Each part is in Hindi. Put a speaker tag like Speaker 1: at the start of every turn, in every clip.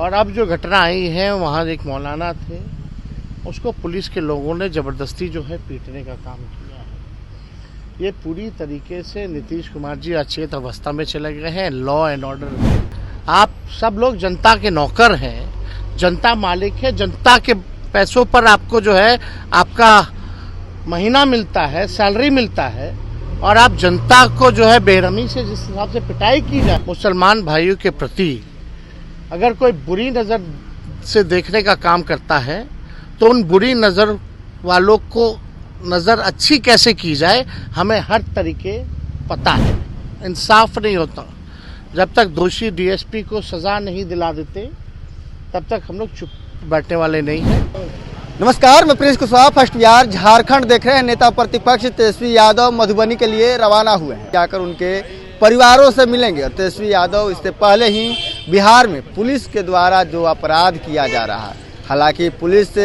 Speaker 1: और अब जो घटना आई है, वहाँ एक मौलाना थे, उसको पुलिस के लोगों ने ज़बरदस्ती जो है पीटने का काम किया है। ये पूरी तरीके से नीतीश कुमार जी अचेत अवस्था में चले गए हैं। लॉ एंड ऑर्डर में आप सब लोग जनता के नौकर हैं, जनता मालिक है, जनता के पैसों पर आपको जो है आपका महीना मिलता है, सैलरी मिलता है, और आप जनता को जो है बेरहमी से जिस हिसाब से पिटाई की जाए। मुसलमान भाइयों के प्रति अगर कोई बुरी नज़र से देखने का काम करता है तो उन बुरी नज़र वालों को नज़र अच्छी कैसे की जाए, हमें हर तरीके पता है। इंसाफ नहीं होता जब तक दोषी डीएसपी को सज़ा नहीं दिला देते, तब तक हम लोग चुप बैठने वाले नहीं हैं।
Speaker 2: नमस्कार, मैं प्रिंस कुशवाहा। फर्स्ट बिहार झारखंड देख रहे हैं। नेता प्रतिपक्ष तेजस्वी यादव मधुबनी के लिए रवाना हुए हैं, जाकर उनके परिवारों से मिलेंगे। और तेजस्वी यादव इससे पहले ही बिहार में पुलिस के द्वारा जो अपराध किया जा रहा है, हालांकि पुलिस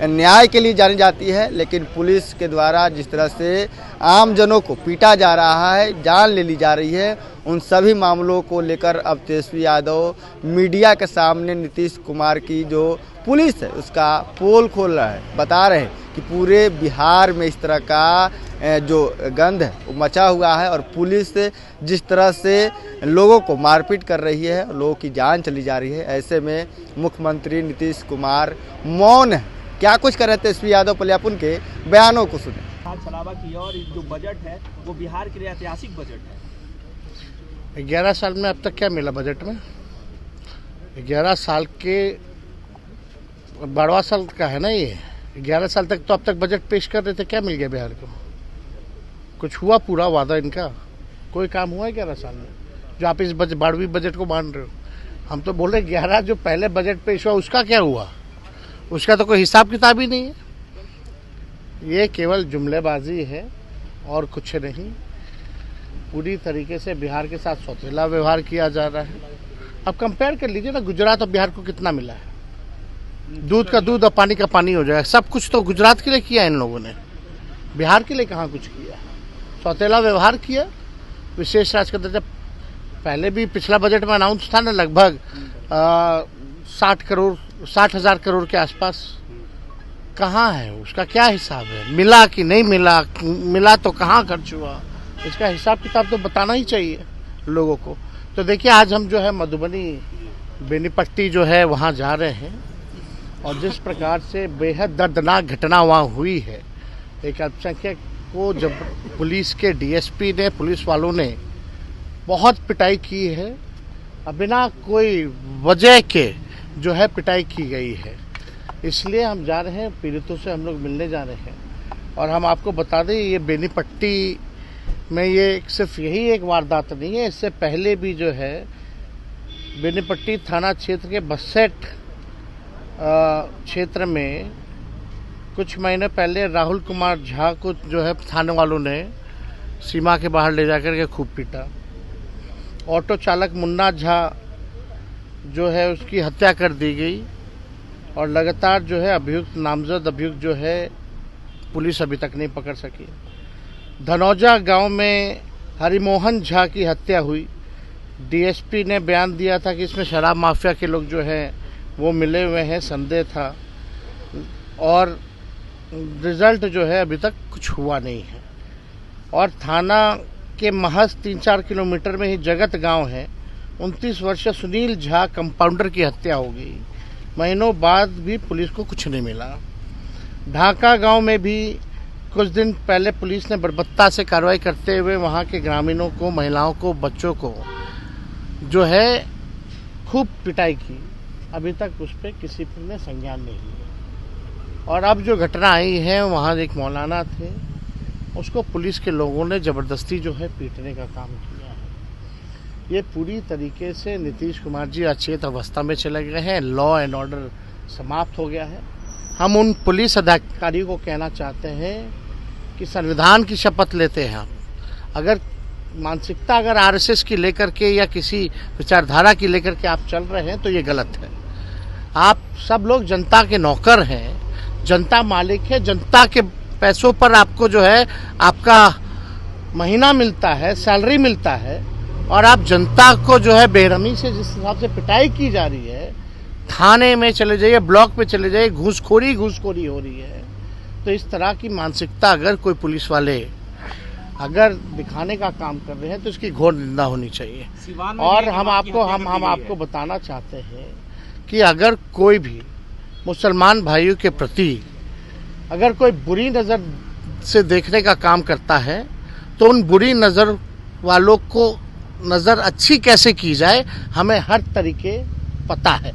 Speaker 2: न्याय के लिए जानी जाती है, लेकिन पुलिस के द्वारा जिस तरह से आम जनों को पीटा जा रहा है, जान ले ली जा रही है, उन सभी मामलों को लेकर अब तेजस्वी यादव मीडिया के सामने नीतीश कुमार की जो पुलिस है उसका पोल खोल रहा है। बता रहे हैं कि पूरे बिहार में इस तरह का जो गंध है वो मचा हुआ है, और पुलिस जिस तरह से लोगों को मारपीट कर रही है, लोगों की जान चली जा रही है, ऐसे में मुख्यमंत्री नीतीश कुमार मौन है। क्या कुछ कर रहे थे तेजस्वी यादव, पहले आप उनके बयानों को सुने।
Speaker 3: छलावा की और जो बजट है वो बिहार के लिए ऐतिहासिक बजट है।
Speaker 1: 11 साल में अब तक क्या मिला बजट में? 11 साल के 12वां साल का है ना ये। 11 साल तक तो अब तक बजट पेश कर रहे थे, क्या मिल गया बिहार को? कुछ हुआ पूरा वादा इनका? कोई काम हुआ है 11 साल में जो आप इस 12वीं बजट को मान रहे हो? हम तो बोल रहे 11 जो पहले बजट पेश हुआ उसका क्या हुआ, उसका तो कोई हिसाब किताब ही नहीं है। ये केवल जुमलेबाजी है और कुछ नहीं। पूरी तरीके से बिहार के साथ सौतेला व्यवहार किया जा रहा है। अब कंपेयर कर लीजिए ना, गुजरात और बिहार को कितना मिला है? दूध का दूध और पानी का पानी हो जाएगा। सब कुछ तो गुजरात के लिए किया इन लोगों ने, बिहार के लिए कहाँ कुछ किया। सौतेला व्यवहार किया, विशेष राज का दर्जा पहले भी पिछला बजट में अनाउंस था ना, लगभग 60,000 करोड़ के आसपास। कहाँ है उसका, क्या हिसाब है? मिला कि नहीं मिला, मिला तो कहाँ खर्च हुआ, इसका हिसाब किताब तो बताना ही चाहिए लोगों को। तो देखिए, आज हम जो है मधुबनी बेनीपट्टी जो है वहाँ जा रहे हैं, और जिस प्रकार से बेहद दर्दनाक घटना वहाँ हुई है, एक अल्पसंख्यक को जब पुलिस के डीएसपी ने, पुलिस वालों ने बहुत पिटाई की है, बिना कोई वजह के जो है पिटाई की गई है। इसलिए हम जा रहे हैं, पीड़ितों से हम लोग मिलने जा रहे हैं। और हम आपको बता दें, ये बेनीपट्टी में ये सिर्फ यही एक वारदात नहीं है, इससे पहले भी जो है बेनीपट्टी थाना क्षेत्र के बसेट क्षेत्र में कुछ महीने पहले राहुल कुमार झा को जो है थाने वालों ने सीमा के बाहर ले जाकर के खूब पीटा। ऑटो चालक मुन्ना झा जो है उसकी हत्या कर दी गई, और लगातार जो है अभियुक्त, नामजद अभियुक्त जो है पुलिस अभी तक नहीं पकड़ सकी। धनौजा गांव में हरिमोहन झा की हत्या हुई। डीएसपी ने बयान दिया था कि इसमें शराब माफिया के लोग जो हैं वो मिले हुए हैं, संदेह था, और रिजल्ट जो है अभी तक कुछ हुआ नहीं है। और थाना के महज 3-4 किलोमीटर में ही जगत गांव है, 29 वर्षीय सुनील झा कंपाउंडर की हत्या हो गई। महीनों बाद भी पुलिस को कुछ नहीं मिला। ढाका गांव में भी कुछ दिन पहले पुलिस ने बर्बरता से कार्रवाई करते हुए वहां के ग्रामीणों को, महिलाओं को, बच्चों को जो है खूब पिटाई की। अभी तक उस पर किसी ने संज्ञान नहीं लिया। और अब जो घटना आई है, वहाँ एक मौलाना थे, उसको पुलिस के लोगों ने ज़बरदस्ती जो है पीटने का काम किया है। ये पूरी तरीके से नीतीश कुमार जी अचेत अवस्था में चले गए हैं। लॉ एंड ऑर्डर समाप्त हो गया है। हम उन पुलिस अधिकारियों को कहना चाहते हैं कि संविधान की शपथ लेते हैं आप। अगर मानसिकता अगर आरएसएस की लेकर के या किसी विचारधारा की लेकर के आप चल रहे हैं तो ये गलत है। आप सब लोग जनता के नौकर हैं, जनता मालिक है, जनता के पैसों पर आपको जो है आपका महीना मिलता है, सैलरी मिलता है, और आप जनता को जो है बेरहमी से जिस हिसाब से पिटाई की जा रही है, थाने में चले जाइए, ब्लॉक पे चले जाइए, घूसखोरी हो रही है। तो इस तरह की मानसिकता अगर कोई पुलिस वाले अगर दिखाने का काम कर रहे हैं तो इसकी घोर निंदा होनी चाहिए। और हम आपको बताना चाहते हैं कि अगर कोई भी मुसलमान भाइयों के प्रति अगर कोई बुरी नज़र से देखने का काम करता है तो उन बुरी नज़र वालों को नज़र अच्छी कैसे की जाए हमें हर तरीके पता है।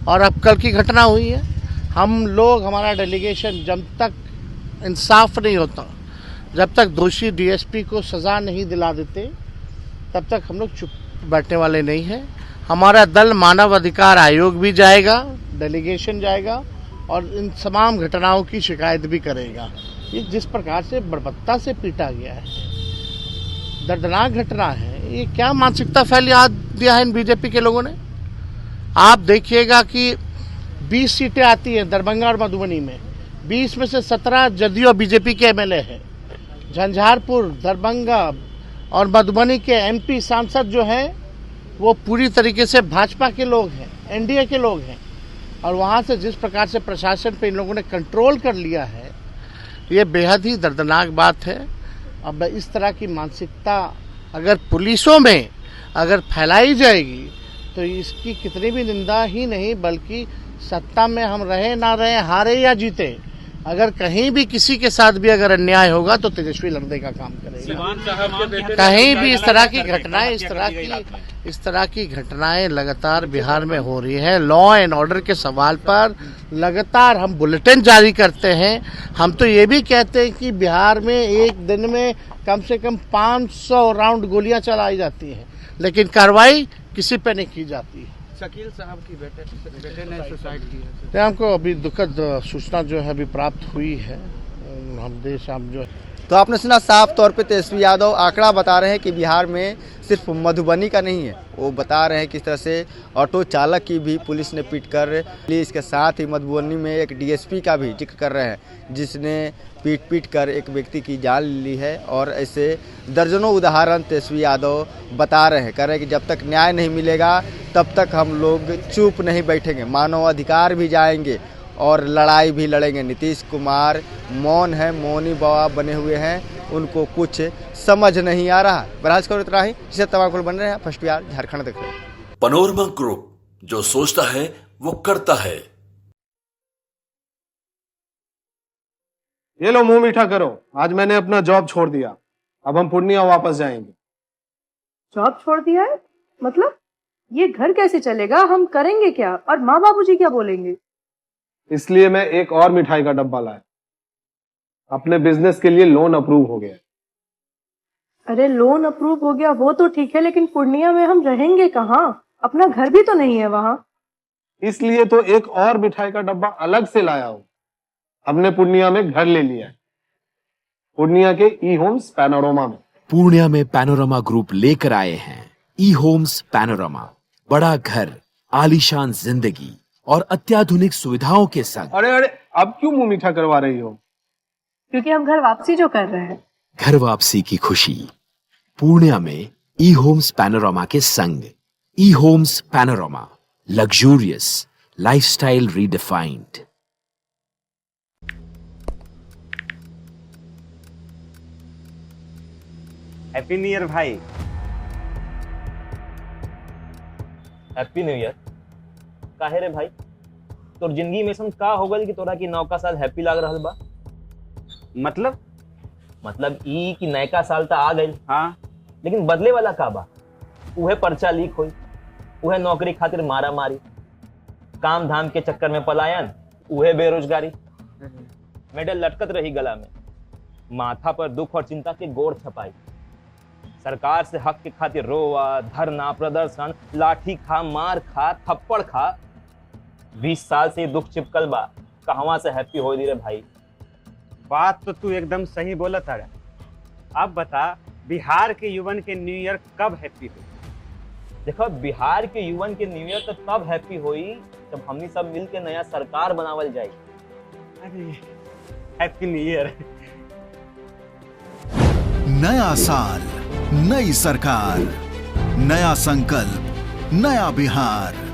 Speaker 1: और अब कल की घटना हुई है, हम लोग हमारा डेलीगेशन जब तक इंसाफ नहीं होता, जब तक दोषी डीएसपी को सज़ा नहीं दिला देते, तब तक हम लोग चुप बैठने वाले नहीं हैं। हमारा दल मानव अधिकार आयोग भी जाएगा, डेलीगेशन जाएगा और इन तमाम घटनाओं की शिकायत भी करेगा। ये जिस प्रकार से बर्बरता से पीटा गया है, दर्दनाक घटना है। ये क्या मानसिकता फैली दिया है इन बीजेपी के लोगों ने। आप देखिएगा कि 20 सीटें आती हैं दरभंगा और मधुबनी में, 20 में से 17 जदयू बीजेपी के एमएलए हैं। झंझारपुर, दरभंगा और मधुबनी के एमपी सांसद जो हैं वो पूरी तरीके से भाजपा के लोग हैं, एनडीए के लोग हैं। और वहाँ से जिस प्रकार से प्रशासन पे इन लोगों ने कंट्रोल कर लिया है, ये बेहद ही दर्दनाक बात है। अब इस तरह की मानसिकता अगर पुलिसों में अगर फैलाई जाएगी तो इसकी कितनी भी निंदा ही नहीं, बल्कि सत्ता में हम रहे ना रहे, हारे या जीते, अगर कहीं भी किसी के साथ भी अगर अन्याय होगा तो तेजस्वी लड़ने का काम करेगा। कहीं भी इस तरह की घटनाएं लगातार बिहार में हो रही है। लॉ एंड ऑर्डर के सवाल पर लगातार हम बुलेटिन जारी करते हैं। हम तो ये भी कहते हैं कि बिहार में एक दिन में कम से कम 500 राउंड गोलियां चलाई जाती हैं, लेकिन कार्रवाई किसी पे नहीं की जाती है।
Speaker 4: शकील साहब की बेटे ने सुसाइड की है।
Speaker 1: हमको अभी दुखद सूचना जो है अभी प्राप्त हुई है। हम देश जो है
Speaker 2: तो आपने सुना, साफ तौर पे तेजस्वी यादव आंकड़ा बता रहे हैं कि बिहार में सिर्फ मधुबनी का नहीं है, वो बता रहे हैं किस तरह से ऑटो चालक की भी पुलिस ने पीट कर ली। इसके साथ ही मधुबनी में एक डीएसपी का भी जिक्र कर रहे हैं जिसने पीट कर एक व्यक्ति की जान ली है। और ऐसे दर्जनों उदाहरण तेजस्वी यादव बता रहे हैं, कह रहे हैं कि जब तक न्याय नहीं मिलेगा तब तक हम लोग चुप नहीं बैठेंगे, मानव अधिकार भी जाएंगे और लड़ाई भी लड़ेंगे। नीतीश कुमार मौन है, मौनी बाबा बने हुए हैं, उनको कुछ समझ नहीं आ रहा। बहरहाल को इतना ही, जिससे तमाम बन रहे हैं फर्स्ट बिहार झारखंड देख रहे हैं।
Speaker 5: पैनोरमा ग्रुप, जो सोचता है वो करता है।
Speaker 6: ये लो मुंह मीठा करो, आज मैंने अपना जॉब छोड़ दिया, अब हम पूर्णिया वापस जाएंगे।
Speaker 7: जॉब छोड़ दिया है? मतलब ये घर कैसे चलेगा, हम करेंगे क्या, और माँ बाबूजी क्या बोलेंगे?
Speaker 6: इसलिए मैं एक और मिठाई का डब्बा लाया, अपने बिजनेस के लिए लोन अप्रूव हो गया।
Speaker 7: अरे लोन अप्रूव हो गया वो तो ठीक है, लेकिन पूर्णिया में हम रहेंगे कहाँ? अपना घर भी तो नहीं है वहाँ।
Speaker 6: इसलिए तो एक और मिठाई का डब्बा अलग से लाया हूँ। हमने पूर्णिया में घर ले लिया है, पूर्णिया के ई होम्स पैनोरमा में।
Speaker 8: पूर्णिया में पैनोरमा ग्रुप लेकर आए हैं ई होम्स पैनोरमा। बड़ा घर, आलीशान जिंदगी और अत्याधुनिक सुविधाओं के संग।
Speaker 6: अरे अब क्यों मुंह मीठा करवा रही हो?
Speaker 7: क्योंकि हम घर वापसी जो कर रहे हैं।
Speaker 8: घर वापसी की खुशी पूर्णिया में ई होम्स पैनोरमा के संग। E homes panorama, luxurious lifestyle redefined.
Speaker 3: Happy new year भाई।
Speaker 9: Happy new year. काहे रे भाई, तोर जिंदगी में ऐसा का हो गल कि तोरा की नौका साल हैप्पी लाग रहल बा? मतलब ई कि नयका साल तो आ गई,
Speaker 3: हाँ,
Speaker 9: लेकिन बदले वाला का बा? उहे पर्चा लीक होई, उहे नौकरी खातिर मारा मारी, काम धाम के चक्कर में पलायन, उहे बेरोजगारी, मेडल लटकत रही गला में, माथा पर दुख और चिंता के गोड़ छपाई, सरकार से हक के खातिर रोवा, धरना, प्रदर्शन, लाठी खा, मार खा, थप्पड़ खा। 20 साल से दुख चिपकल बा, कहवा से हैप्पी हो रे भाई?
Speaker 4: बात तो तू एकदम सही बोला था। अब बता, बिहार के युवन के न्यू ईयर कब हैप्पी हुई?
Speaker 9: देखो, बिहार के युवन के न्यू ईयर तो तब हैप्पी हुई जब हमनी सब मिल के नया सरकार बनावल जाए।
Speaker 4: अरे हैप्पी न्यू ईयर।
Speaker 10: नया साल, नई सरकार, नया संकल्प, नया बिहार।